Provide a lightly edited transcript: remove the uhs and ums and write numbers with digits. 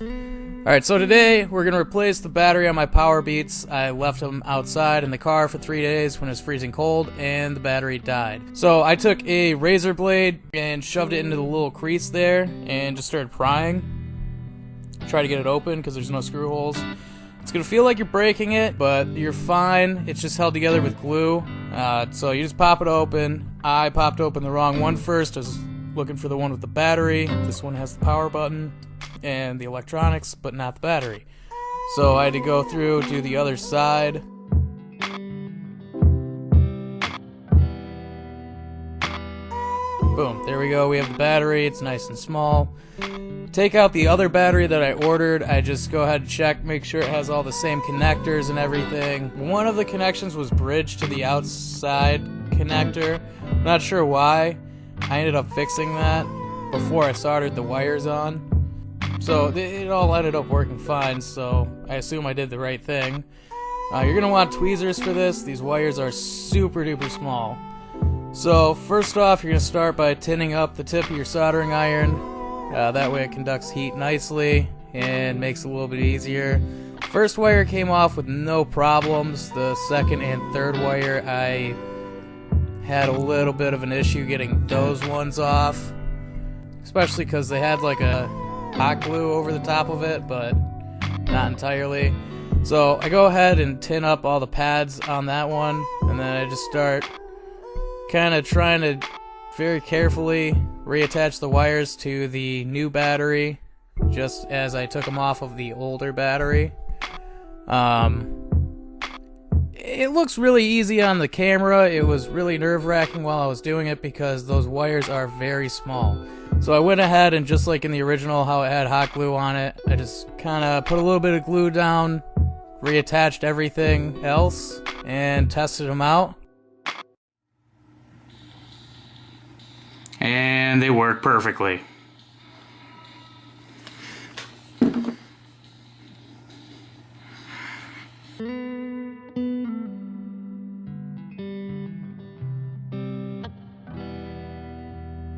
Alright, so today we're going to replace the battery on my Power Beats. I left them outside in the car for 3 days when it was freezing cold and the battery died. So I took a razor blade and shoved it into the little crease there and just started prying. Try to get it open because there's no screw holes. It's going to feel like you're breaking it, but you're fine. It's just held together with glue. So you just pop it open. I popped open the wrong one first. I was looking for the one with the battery. This one has the power button and the electronics, but not the battery. So I had to go through, do the other side. Boom, there we go, we have the battery, it's nice and small. Take out the other battery that I ordered. I just go ahead and check, make sure it has all the same connectors and everything. One of the connections was bridged to the outside connector. I'm not sure why. I ended up fixing that before I soldered the wires on. So it all ended up working fine, so I assume I did the right thing. You're going to want tweezers for this. These wires are super duper small. So first off, you're going to start by tinning up the tip of your soldering iron. That way it conducts heat nicely and makes it a little bit easier. First wire came off with no problems. The second and third wire, I had a little bit of an issue getting those ones off. Especially because they had like a hot glue over the top of it, but not entirely. So I go ahead and tin up all the pads on that one, and then I just start kind of trying to very carefully reattach the wires to the new battery, just as I took them off of the older battery. It looks really easy on the camera. It was really nerve-wracking while I was doing it because those wires are very small. So I went ahead and just like in the original how it had hot glue on it, I just kind of put a little bit of glue down, reattached everything else, and tested them out. And they work perfectly.